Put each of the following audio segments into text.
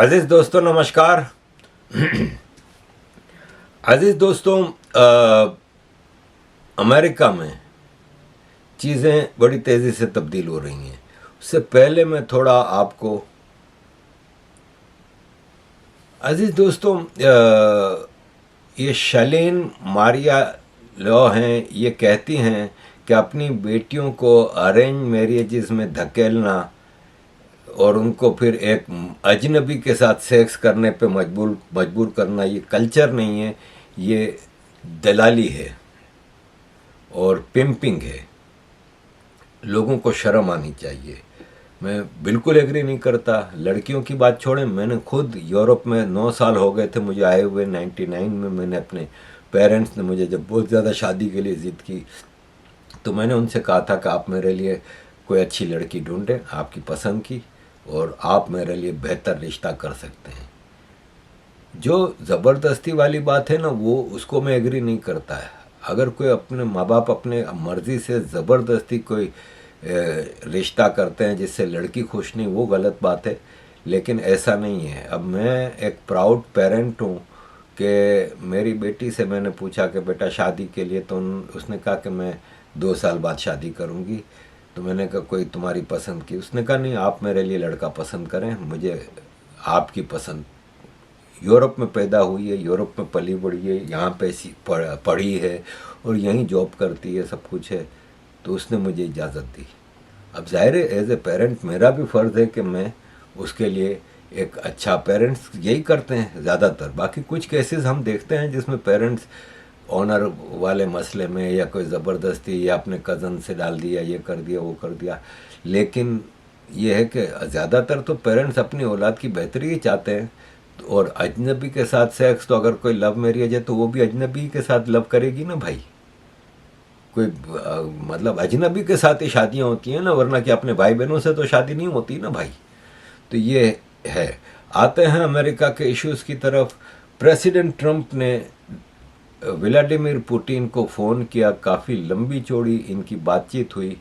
अजीज़ दोस्तों नमस्कार। अजीज़ दोस्तों, अमेरिका में चीज़ें बड़ी तेज़ी से तब्दील हो रही हैं। उससे पहले मैं थोड़ा आपको अजीज़ दोस्तों, ये शलीन मारिया लॉ हैं, ये कहती हैं कि अपनी बेटियों को अरेंज मैरिजेस में धकेलना और उनको फिर एक अजनबी के साथ सेक्स करने पे मजबूर करना ये कल्चर नहीं है, ये दलाली है और पिंपिंग है। लोगों को शर्म आनी चाहिए। मैं बिल्कुल एग्री नहीं करता। लड़कियों की बात छोड़ें, मैंने खुद यूरोप में 9 साल हो गए थे मुझे आए हुए। 99 में मैंने अपने पेरेंट्स ने मुझे जब बहुत ज़्यादा शादी के लिए ज़िद की तो मैंने उनसे कहा था कि आप मेरे लिए कोई अच्छी लड़की ढूंढें, आपकी पसंद की, और आप मेरे लिए बेहतर रिश्ता कर सकते हैं। जो ज़बरदस्ती वाली बात है ना, वो उसको मैं एग्री नहीं करता है। अगर कोई अपने माँ बाप अपने मर्ज़ी से ज़बरदस्ती कोई रिश्ता करते हैं जिससे लड़की खुश नहीं, वो गलत बात है, लेकिन ऐसा नहीं है। अब मैं एक प्राउड पेरेंट हूँ कि मेरी बेटी से मैंने पूछा कि बेटा शादी के लिए, तो उसने कहा कि मैं 2 साल बाद शादी करूँगी। तो मैंने कहा कोई तुम्हारी पसंद की? उसने कहा नहीं, आप मेरे लिए लड़का पसंद करें, मुझे आपकी पसंद। यूरोप में पैदा हुई है, यूरोप में पली बढ़ी है, यहाँ पे पढ़ी है और यहीं जॉब करती है, सब कुछ है, तो उसने मुझे इजाज़त दी। अब ज़ाहिर है एज ए पेरेंट मेरा भी फ़र्ज़ है कि मैं उसके लिए एक अच्छा, पेरेंट्स यही करते हैं ज़्यादातर। बाकी कुछ केसेस हम देखते हैं जिसमें पेरेंट्स ऑनर वाले मसले में या कोई ज़बरदस्ती या अपने कज़न से डाल दिया, ये कर दिया, वो कर दिया, लेकिन ये है कि ज़्यादातर तो पेरेंट्स अपनी औलाद की बेहतरी ही चाहते हैं। और अजनबी के साथ सेक्स, तो अगर कोई लव मैरिज है तो वो भी अजनबी के साथ लव करेगी ना भाई। कोई मतलब अजनबी के साथ ही शादियाँ होती हैं ना, वरना कि अपने भाई बहनों से तो शादी नहीं होती ना भाई। तो ये है। आते हैं अमेरिका के इश्यूज़ की तरफ। प्रेसिडेंट ट्रंप ने व्लादिमीर पुतिन को फ़ोन किया, काफ़ी लंबी चौड़ी इनकी बातचीत हुई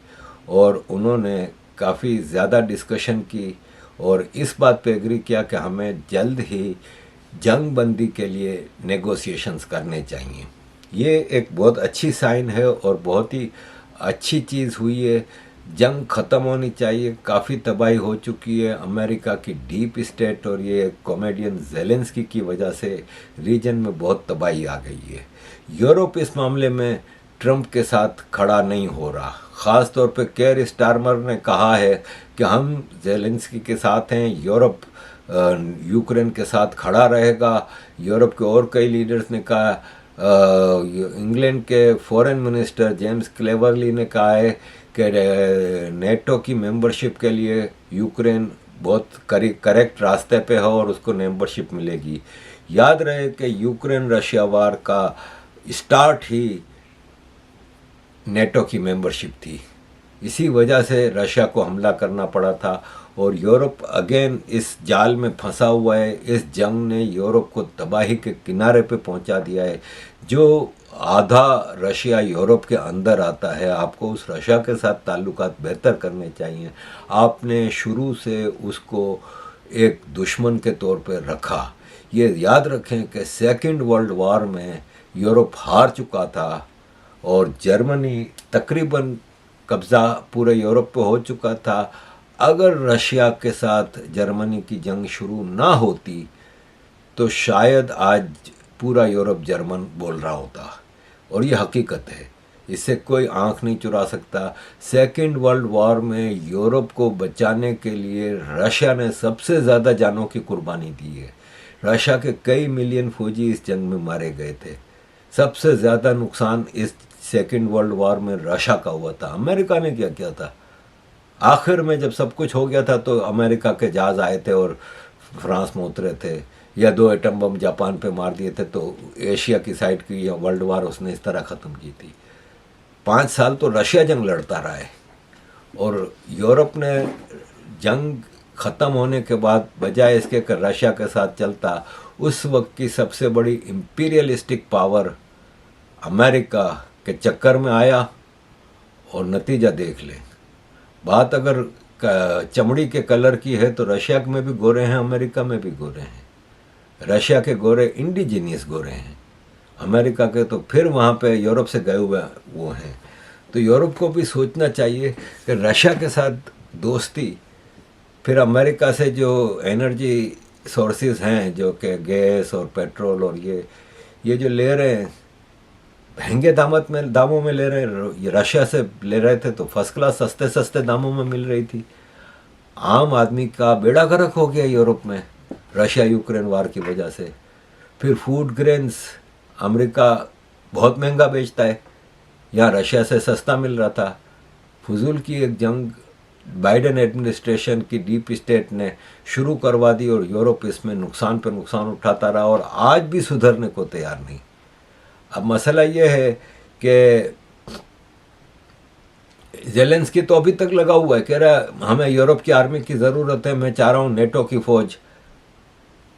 और उन्होंने काफ़ी ज़्यादा डिस्कशन की और इस बात पे एग्री किया कि हमें जल्द ही जंग बंदी के लिए नेगोशिएशंस करने चाहिए। ये एक बहुत अच्छी साइन है और बहुत ही अच्छी चीज़ हुई है। जंग ख़त्म होनी चाहिए। काफ़ी तबाही हो चुकी है। अमेरिका की डीप स्टेट और ये कॉमेडियन ज़ेलेंस्की की वजह से रीजन में बहुत तबाही आ गई है। यूरोप इस मामले में ट्रंप के साथ खड़ा नहीं हो रहा। ख़ास तौर पे केयर स्टारमर ने कहा है कि हम ज़ेलेंस्की के साथ हैं, यूरोप यूक्रेन के साथ खड़ा रहेगा। यूरोप के और कई लीडर्स ने कहा, इंग्लैंड के फॉरेन मिनिस्टर जेम्स क्लेवरली ने कहा है कि नेटो की मेंबरशिप के लिए यूक्रेन बहुत करेक्ट रास्ते पे है और उसको मेंबरशिप मिलेगी। याद रहे कि यूक्रेन रशिया वार का स्टार्ट ही नेटो की मेंबरशिप थी। इसी वजह से रशिया को हमला करना पड़ा था और यूरोप अगेन इस जाल में फंसा हुआ है। इस जंग ने यूरोप को तबाही के किनारे पे पहुंचा दिया है। जो आधा रशिया यूरोप के अंदर आता है, आपको उस रशिया के साथ ताल्लुकात बेहतर करने चाहिए। आपने शुरू से उसको एक दुश्मन के तौर पर रखा। ये याद रखें कि सेकेंड वर्ल्ड वार में यूरोप हार चुका था और जर्मनी तकरीबन कब्ज़ा पूरे यूरोप पे हो चुका था। अगर रशिया के साथ जर्मनी की जंग शुरू ना होती तो शायद आज पूरा यूरोप जर्मन बोल रहा होता, और ये हकीकत है, इससे कोई आंख नहीं चुरा सकता। सेकेंड वर्ल्ड वॉर में यूरोप को बचाने के लिए रशिया ने सबसे ज़्यादा जानों की कुर्बानी दी है। रशिया के कई मिलियन फौजी इस जंग में मारे गए थे। सबसे ज़्यादा नुकसान इस सेकेंड वर्ल्ड वॉर में रशिया का हुआ था। अमेरिका ने क्या किया था? आखिर में जब सब कुछ हो गया था तो अमेरिका के जहाज़ आए थे और फ्रांस में उतरे थे, या 2 एटम बम जापान पे मार दिए थे, तो एशिया की साइड की वर्ल्ड वार उसने इस तरह ख़त्म की थी। 5 साल तो रशिया जंग लड़ता रहा है और यूरोप ने जंग ख़त्म होने के बाद बजाय इसके कि रशिया के साथ चलता, उस वक्त की सबसे बड़ी इम्पीरियलिस्टिक पावर अमेरिका के चक्कर में आया और नतीजा देख लें। बात अगर चमड़ी के कलर की है तो रशिया में भी गोरे हैं, अमेरिका में भी गोरे हैं। रशिया के गोरे इंडिजीनियस गोरे हैं, अमेरिका के तो फिर वहाँ पे यूरोप से गए हुए वो हैं। तो यूरोप को भी सोचना चाहिए कि रशिया के साथ दोस्ती, फिर अमेरिका से जो एनर्जी सोर्सेज हैं जो कि गैस और पेट्रोल और ये जो ले रहे हैं महंगे दामों में ले रहे हैं, ये रशिया से ले रहे थे तो फर्स्ट क्लास सस्ते सस्ते दामों में मिल रही थी। आम आदमी का बेड़ा गर्क हो गया यूरोप में रशिया यूक्रेन वार की वजह से। फिर फूड ग्रेन्स अमेरिका बहुत महंगा बेचता है, यहाँ रशिया से सस्ता मिल रहा था। फजूल की एक जंग बाइडेन एडमिनिस्ट्रेशन की डीप स्टेट ने शुरू करवा दी और यूरोप इसमें नुकसान पर नुकसान उठाता रहा और आज भी सुधरने को तैयार नहीं। अब मसला ये है कि ज़ेलेंस्की तो अभी तक लगा हुआ है, कह रहा है हमें यूरोप की आर्मी की ज़रूरत है, मैं चाह रहा हूँ नेटो की फ़ौज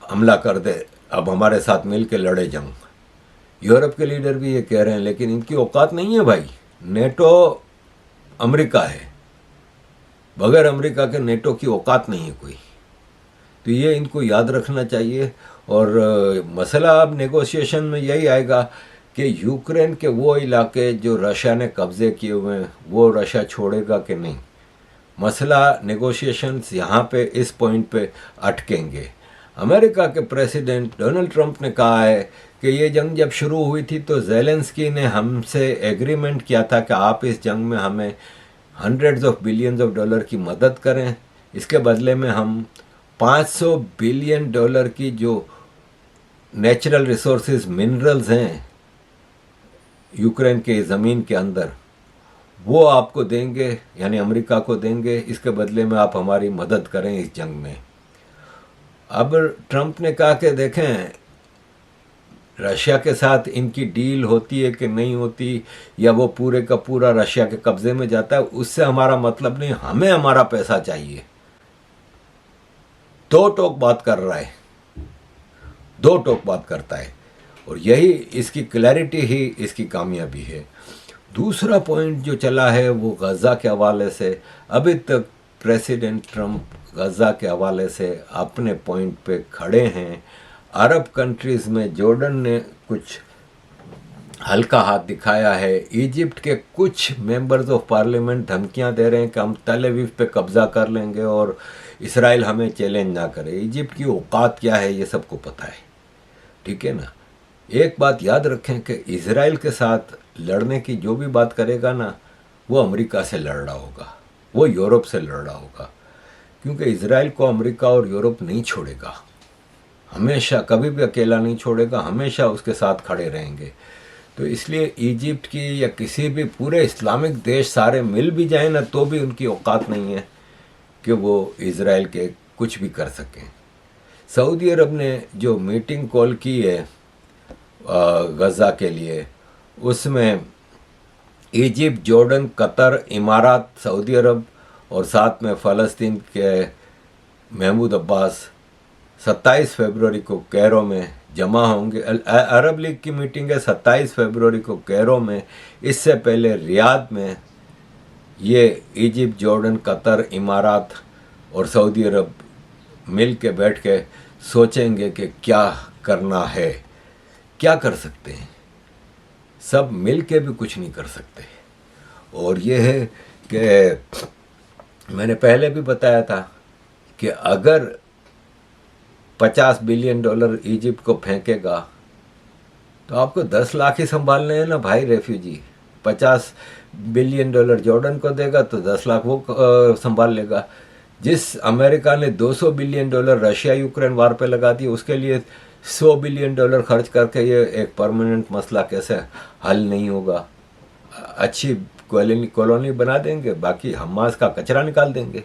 हमला कर दे, अब हमारे साथ मिल के लड़े जंग। यूरोप के लीडर भी ये कह रहे हैं, लेकिन इनकी औकात नहीं है भाई। नेटो अमेरिका है, बगैर अमेरिका के नेटो की औकात नहीं है कोई। तो ये इनको याद रखना चाहिए। और मसला अब नेगोशिएशन में यही आएगा कि यूक्रेन के वो इलाके जो रशिया ने कब्ज़े किए हुए हैं वो रशिया छोड़ेगा कि नहीं। मसला नेगोशिएशंस यहाँ पे इस पॉइंट पे अटकेंगे। अमेरिका के प्रेसिडेंट डोनाल्ड ट्रंप ने कहा है कि ये जंग जब शुरू हुई थी तो ज़ेलेंस्की ने हमसे एग्रीमेंट किया था कि आप इस जंग में हमें hundreds of billions of dollar की मदद करें, इसके बदले में हम 500 बिलियन डॉलर की जो नेचुरल रिसोर्सेज मिनरल्स हैं यूक्रेन के ज़मीन के अंदर वो आपको देंगे, यानी अमेरिका को देंगे, इसके बदले में आप हमारी मदद करें इस जंग में। अब ट्रंप ने कहा कि देखें रशिया के साथ इनकी डील होती है कि नहीं होती, या वो पूरे का पूरा रशिया के कब्जे में जाता है, उससे हमारा मतलब नहीं, हमें हमारा पैसा चाहिए। दो टोक बात कर रहा है, दो टोक बात करता है, और यही इसकी क्लैरिटी ही इसकी कामयाबी है। दूसरा पॉइंट जो चला है वो गज़ा के हवाले से, अभी तक प्रेसिडेंट ट्रंप गज़ा के हवाले से अपने पॉइंट पे खड़े हैं। अरब कंट्रीज़ में जॉर्डन ने कुछ हल्का हाथ दिखाया है, इजिप्ट के कुछ मेंबर्स ऑफ पार्लियामेंट धमकियां दे रहे हैं कि हम तल अवीव पे कब्ज़ा कर लेंगे और इसराइल हमें चैलेंज ना करे। इजिप्ट की औकात क्या है ये सबको पता है, ठीक है ना। एक बात याद रखें कि इसराइल के साथ लड़ने की जो भी बात करेगा ना वो अमेरिका से लड़ रहा होगा, वो यूरोप से लड़ रहा होगा, क्योंकि इसराइल को अमेरिका और यूरोप नहीं छोड़ेगा, हमेशा कभी भी अकेला नहीं छोड़ेगा, हमेशा उसके साथ खड़े रहेंगे। तो इसलिए इजिप्ट की या किसी भी पूरे इस्लामिक देश सारे मिल भी जाए ना तो भी उनकी औकात नहीं है कि वो इसराइल के कुछ भी कर सकें। सऊदी अरब ने जो मीटिंग कॉल की है गज़ा के लिए, उसमें इजिप्ट, जॉर्डन, कतर, इमारात, सऊदी अरब और साथ में फ़लस्तीन के महमूद अब्बास 27 फरवरी को कैरो में जमा होंगे। अरब लीग की मीटिंग है 27 फरवरी को कैरो में। इससे पहले रियाद में ये इजिप्ट, जॉर्डन, कतर, इमारात और सऊदी अरब मिल के बैठ के सोचेंगे कि क्या करना है, क्या कर सकते हैं। सब मिल के भी कुछ नहीं कर सकते। और ये है कि मैंने पहले भी बताया था कि अगर 50 बिलियन डॉलर इजिप्ट को फेंकेगा तो आपको 10 लाख ही संभालने हैं ना भाई रेफ्यूजी। 50 बिलियन डॉलर जॉर्डन को देगा तो 10 लाख वो संभाल लेगा। जिस अमेरिका ने 200 बिलियन डॉलर रशिया यूक्रेन वार पे लगा दिए, उसके लिए 100 बिलियन डॉलर खर्च करके ये एक परमानेंट मसला कैसे हल नहीं होगा। अच्छी कॉलोनी बना देंगे, बाकी हमास का कचरा निकाल देंगे।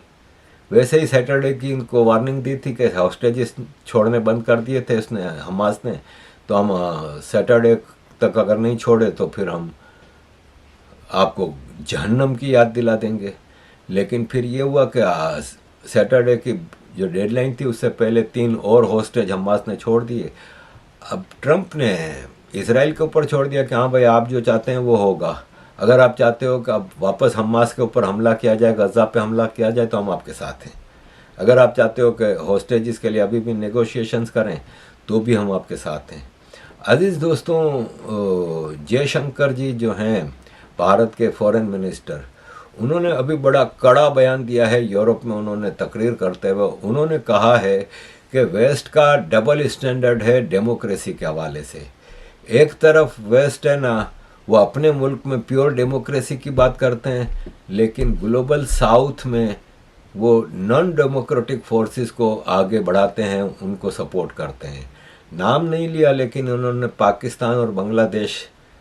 वैसे ही सैटरडे की इनको वार्निंग दी थी कि हॉस्टेजेस छोड़ने बंद कर दिए थे उसने, हमास ने, तो हम सैटरडे तक अगर नहीं छोड़े तो फिर हम आपको जहन्नम की याद दिला देंगे। लेकिन फिर ये हुआ कि सैटरडे की जो डेडलाइन थी उससे पहले 3 और हॉस्टेज हमास ने छोड़ दिए। अब ट्रंप ने इसराइल के ऊपर छोड़ दिया कि हाँ भाई आप जो चाहते हैं वो होगा, अगर आप चाहते हो कि अब वापस हमास के ऊपर हमला किया जाए, गजा पे हमला किया जाए, तो हम आपके साथ हैं। अगर आप चाहते हो कि हॉस्टेजेस के लिए अभी भी नेगोशिएशंस करें, तो भी हम आपके साथ हैं। अजीज़ दोस्तों, जयशंकर जी जो हैं भारत के फॉरेन मिनिस्टर, उन्होंने अभी बड़ा कड़ा बयान दिया है यूरोप में। उन्होंने तकरीर करते हुए उन्होंने कहा है कि वेस्ट का डबल स्टैंडर्ड है डेमोक्रेसी के हवाले से। एक तरफ वेस्ट है ना, वो अपने मुल्क में प्योर डेमोक्रेसी की बात करते हैं, लेकिन ग्लोबल साउथ में वो नॉन डेमोक्रेटिक फोर्सेस को आगे बढ़ाते हैं, उनको सपोर्ट करते हैं। नाम नहीं लिया, लेकिन उन्होंने पाकिस्तान और बांग्लादेश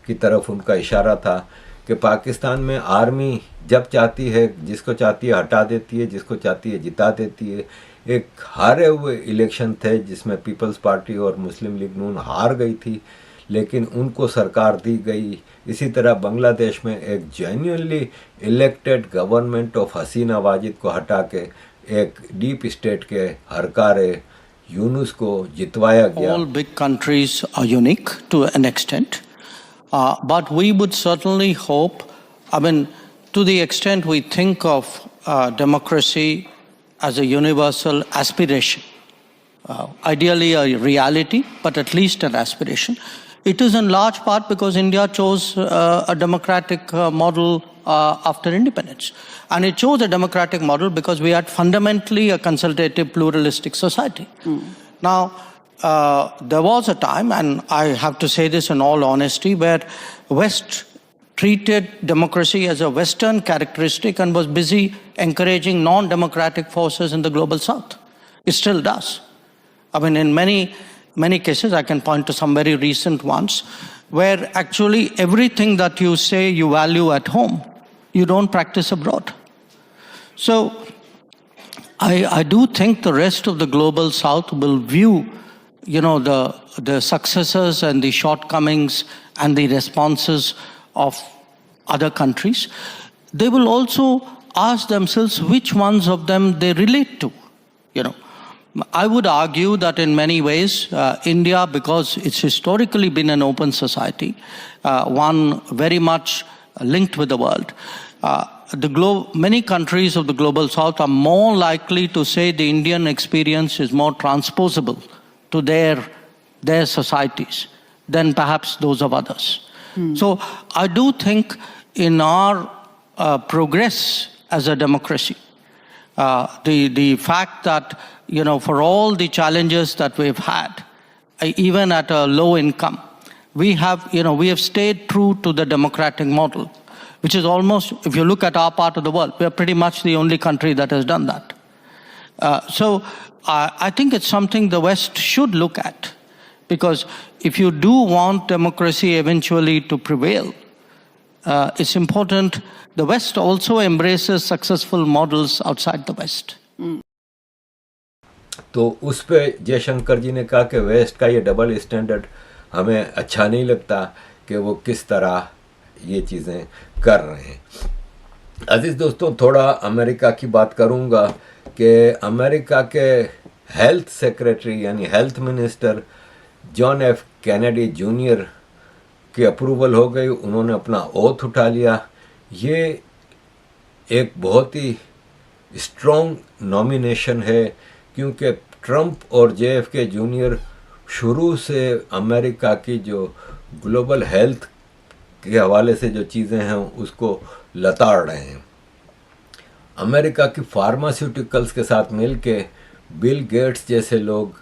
की तरफ उनका इशारा था कि पाकिस्तान में आर्मी जब चाहती है, जिसको चाहती है हटा देती है, जिसको चाहती है जिता देती है। एक हारे हुए इलेक्शन थे जिसमें पीपल्स पार्टी और मुस्लिम लीग नून हार गई थी, लेकिन उनको सरकार दी गई। इसी तरह बांग्लादेश में एक जेन्युइनली इलेक्टेड गवर्नमेंट ऑफ हसीना वाजिद को हटा के एक डीप स्टेट के हरकारे यूनुस को जितवाया गया। All big countries are unique to an extent, but we would certainly hope, I mean, to the extent we think of democracy as a universal aspiration, ideally a reality, but at least an aspiration. It is in large part because India chose a democratic model after independence. And it chose a democratic model because we had fundamentally a consultative, pluralistic society. Now, there was a time, and I have to say this in all honesty, where West treated democracy as a Western characteristic and was busy encouraging non-democratic forces in the global South. It still does. I mean, in many cases, I can point to some very recent ones, where actually everything that you say you value at home, you don't practice abroad. So I do think the rest of the global South will view, the successes and the shortcomings and the responses of other countries. They will also ask themselves which ones of them they relate to. I would argue that in many ways, India, because it's historically been an open society, one very much linked with the world, many countries of the global South are more likely to say the Indian experience is more transposable to their societies than perhaps those of others. So I do think in our progress as a democracy, the fact that, for all the challenges that we've had, even at a low income, we have stayed true to the democratic model, which is almost, if you look at our part of the world, we are pretty much the only country that has done that. So I think it's something the West should look at, because if you do want democracy eventually to prevail, it's important the West also embraces successful models outside the West. तो उस पे जयशंकर जी ने कहा कि waste का ये double standard हमें अच्छा नहीं लगता कि वो किस तरह ये चीज़ें कर रहे हैं। अजीज़ दोस्तों, थोड़ा अमेरिका की बात करूँगा कि अमेरिका के हेल्थ सेक्रेटरी यानी health minister John F Kennedy junior की अप्रूवल हो गई। उन्होंने अपना ओथ उठा लिया। ये एक बहुत ही स्ट्रॉन्ग नॉमिनेशन है, क्योंकि ट्रंप और JFK जूनियर शुरू से अमेरिका की जो ग्लोबल हेल्थ के हवाले से जो चीज़ें हैं उसको लताड़ रहे हैं। अमेरिका की फार्मास्यूटिकल्स के साथ मिल के बिल गेट्स जैसे लोग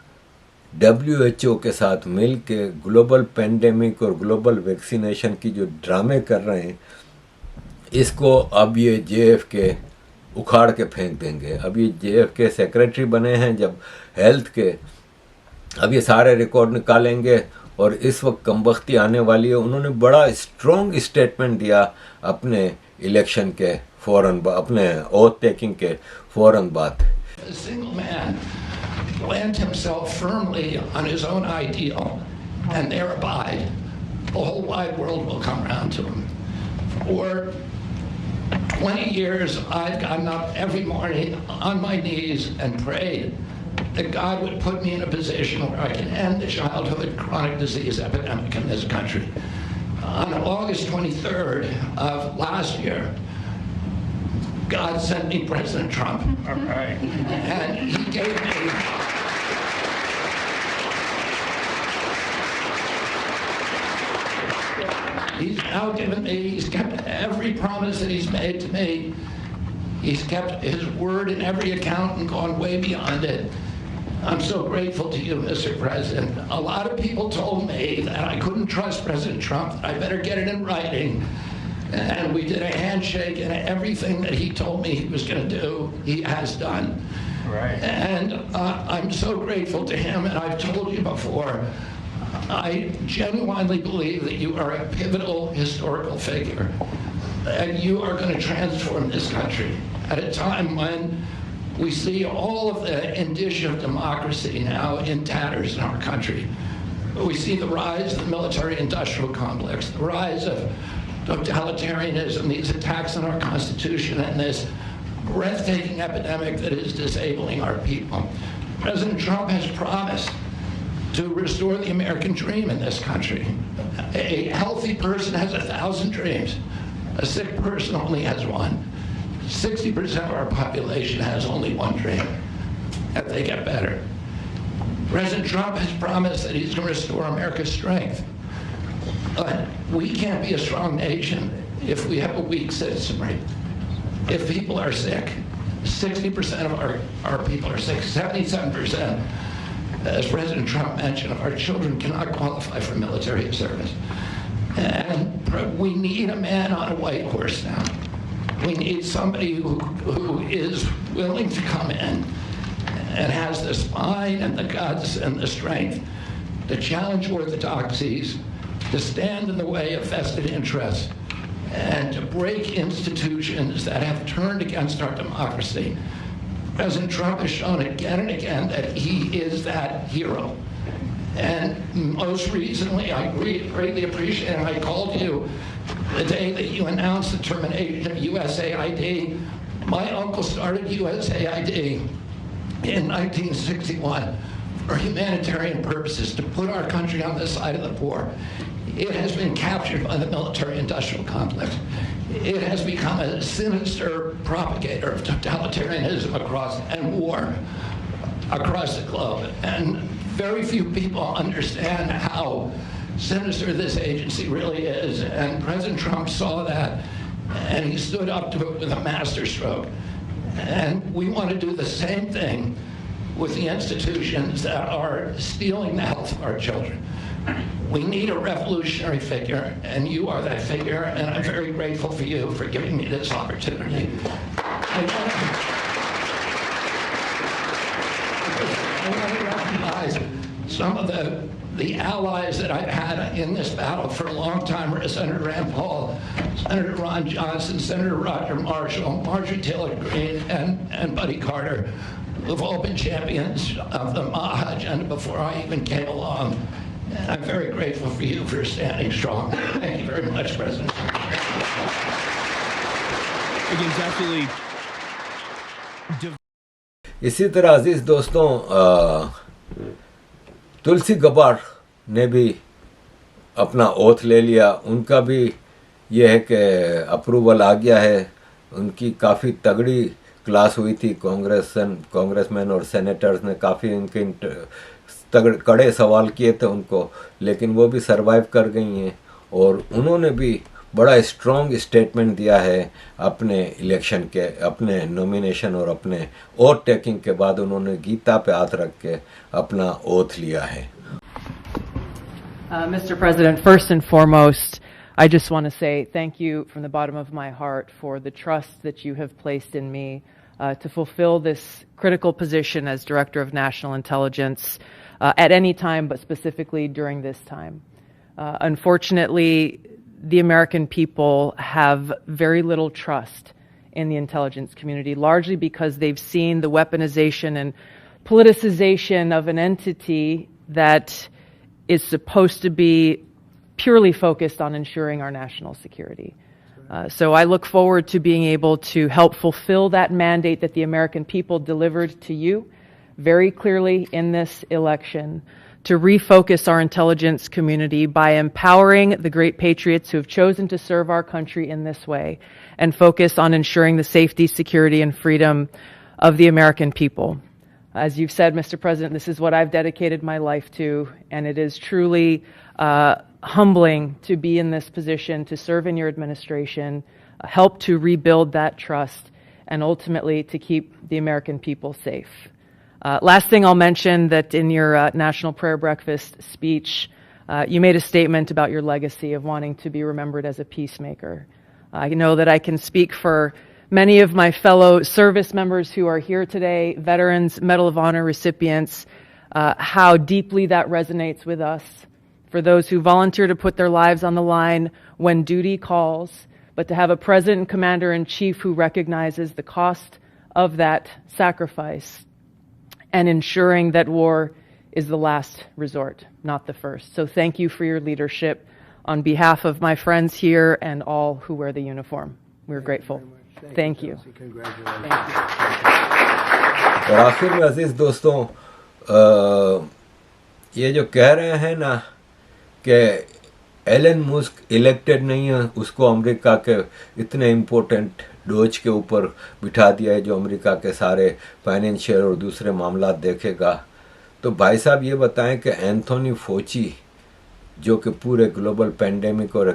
WHO के साथ मिल के ग्लोबल पेंडेमिक और ग्लोबल वैक्सीनेशन की जो ड्रामे कर रहे हैं, इसको अब ये JFK उखाड़ के फेंक देंगे। अब ये JFK सेक्रेटरी बने हैं जब हेल्थ के, अब ये सारे रिकॉर्ड निकालेंगे और इस वक्त कमबख्ती आने वाली है। उन्होंने बड़ा स्ट्रॉन्ग स्टेटमेंट दिया अपने इलेक्शन के फ़ौरन, अपने ओथ टेकिंग के फ़ौरन बाद। A single man plant himself firmly on his own ideal, and thereby the whole wide world will come around to him. For 20 years, I've gotten up every morning on my knees and prayed that God would put me in a position where I can end the childhood chronic disease epidemic in this country. On August 23rd of last year, God sent me President Trump. All right. And he gave me he's now given me, he's kept every promise that he's made to me. He's kept his word in every account and gone way beyond it. I'm so grateful to you, Mr. President. A lot of people told me that I couldn't trust President Trump, I better get it in writing. And we did a handshake, and everything that he told me he was going to do, he has done. Right. And I'm so grateful to him, and I've told you before, I genuinely believe that you are a pivotal historical figure, and you are going to transform this country at a time when we see all of the indicia of democracy now in tatters in our country. We see the rise of the military-industrial complex, the rise of totalitarianism, these attacks on our Constitution, and this breathtaking epidemic that is disabling our people. President Trump has promised to restore the American dream in this country. A healthy person has 1,000 dreams. A sick person only has one. 60% of our population has only one dream, that they get better. President Trump has promised that he's going to restore America's strength. But we can't be a strong nation if we have a weak citizenry. If people are sick, 60% of our people are sick, 77%, as President Trump mentioned, of our children cannot qualify for military service. And we need a man on a white horse now. We need somebody who is willing to come in and has the spine and the guts and the strength to challenge orthodoxies, to stand in the way of vested interests, and to break institutions that have turned against our democracy. President Trump has shown again and again that he is that hero. And most recently, I greatly appreciate, and I called you the day that you announced the termination of USAID. My uncle started USAID in 1961 for humanitarian purposes, to put our country on the side of the poor. It has been captured by the military-industrial complex. It has become a sinister propagator of totalitarianism and war across the globe. And very few people understand how sinister this agency really is. And President Trump saw that, and he stood up to it with a masterstroke. And we want to do the same thing with the institutions that are stealing the health of our children. We need a revolutionary figure, and you are that figure, and I'm very grateful for you for giving me this opportunity. I want to recognize some of the allies that I've had in this battle for a long time: Senator Rand Paul, Senator Ron Johnson, Senator Roger Marshall, Marjorie Taylor Greene, and Buddy Carter, who've all been champions of the MAHA agenda before I even came along. And I'm very grateful for you for standing strong. Thank you very much, President. Again, it's absolutely. इसी तरह अजीज दोस्तों, तुलसी गब्बार ने भी अपना oath ले लिया। उनका भी ये है कि अप्रूवल आ गया है। उनकी काफ़ी तगड़ी क्लास हुई थी। कांग्रेसमैन और सेनेटर्स ने काफ़ी इनके कड़े सवाल किए थे उनको, लेकिन वो भी सरवाइव कर गई हैं। और उन्होंने भी बड़ा स्ट्रॉन्ग स्टेटमेंट दिया है अपने इलेक्शन के, अपने नॉमिनेशन और अपने ओथ टेकिंग के बाद उन्होंने गीता पे हाथ रख के अपना ओथ लिया है। Mr. President, first and foremost, I just want to say thank you from the bottom of my heart for the trust that you have placed in me to fulfill this critical position as Director of National Intelligence at any time, but specifically during this time. Unfortunately, the American people have very little trust in the intelligence community, largely because they've seen the weaponization and politicization of an entity that is supposed to be purely focused on ensuring our national security. So I look forward to being able to help fulfill that mandate that the American people delivered to you very clearly in this election, to refocus our intelligence community by empowering the great patriots who have chosen to serve our country in this way and focus on ensuring the safety, security, and freedom of the American people. As you've said, Mr. President, this is what I've dedicated my life to, and it is truly humbling to be in this position, to serve in your administration, help to rebuild that trust, and ultimately to keep the American people safe. Last thing I'll mention, that in your National Prayer Breakfast speech, you made a statement about your legacy of wanting to be remembered as a peacemaker. I know that I can speak for many of my fellow service members who are here today, veterans, Medal of Honor recipients, how deeply that resonates with us. For those who volunteer to put their lives on the line when duty calls, but to have a President and Commander-in-Chief who recognizes the cost of that sacrifice and ensuring that war is the last resort, not the first. So thank you for your leadership on behalf of my friends here and all who wear the uniform. We're grateful. Thank you. और आखिर में अजीज दोस्तों, ये जो कह रहे हैं ना कि एलन मस्क इलेक्टेड नहीं है, उसको अमेरिका के इतने इम्पोर्टेंट डोज के ऊपर बिठा दिया है जो अमेरिका के सारे फाइनेंशियल और दूसरे मामला देखेगा, तो भाई साहब ये बताएं कि एंथोनी फोची जो कि पूरे ग्लोबल पेंडेमिक और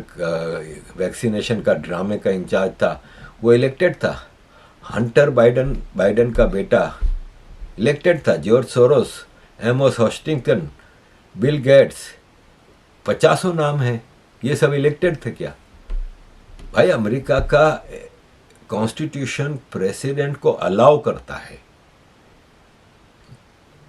वैक्सीनेशन का ड्रामे का इंचार्ज था, वो इलेक्टेड था। हंटर बाइडन का बेटा इलेक्टेड था। George Soros, Amos Hostington, Bill Gates, 50 नाम हैं, ये सब इलेक्टेड थे क्या? भाई अमेरिका का कॉन्स्टिट्यूशन प्रेसिडेंट को अलाउ करता है।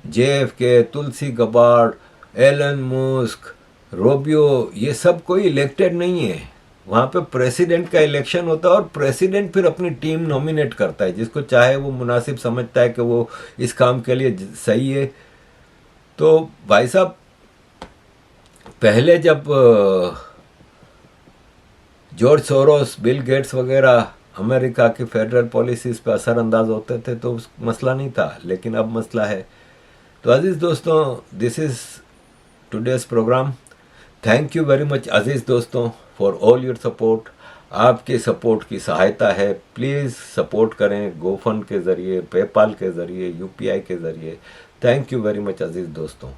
JFK, तुलसी गबार्ड, एलन मस्क, रोबियो, ये सब कोई इलेक्टेड नहीं है। वहाँ पे प्रेसिडेंट का इलेक्शन होता है और प्रेसिडेंट फिर अपनी टीम नॉमिनेट करता है, जिसको चाहे वो मुनासिब समझता है कि वो इस काम के लिए सही है। तो भाई साहब, पहले जब जॉर्ज सोरोस, बिल गेट्स वगैरह अमेरिका की फेडरल पॉलिसीज़ पे असरअंदाज होते थे तो मसला नहीं था, लेकिन अब मसला है। तो अजीज़ दोस्तों, this is today's programme. Thank you very much अजीज़ दोस्तों फॉर ऑल योर सपोर्ट। आपके सपोर्ट की सहायता है, प्लीज़ सपोर्ट करें गोफंड के ज़रिए, पेपाल के ज़रिए, UPI के ज़रिए। थैंक यू वेरी मच अजीज़ दोस्तों।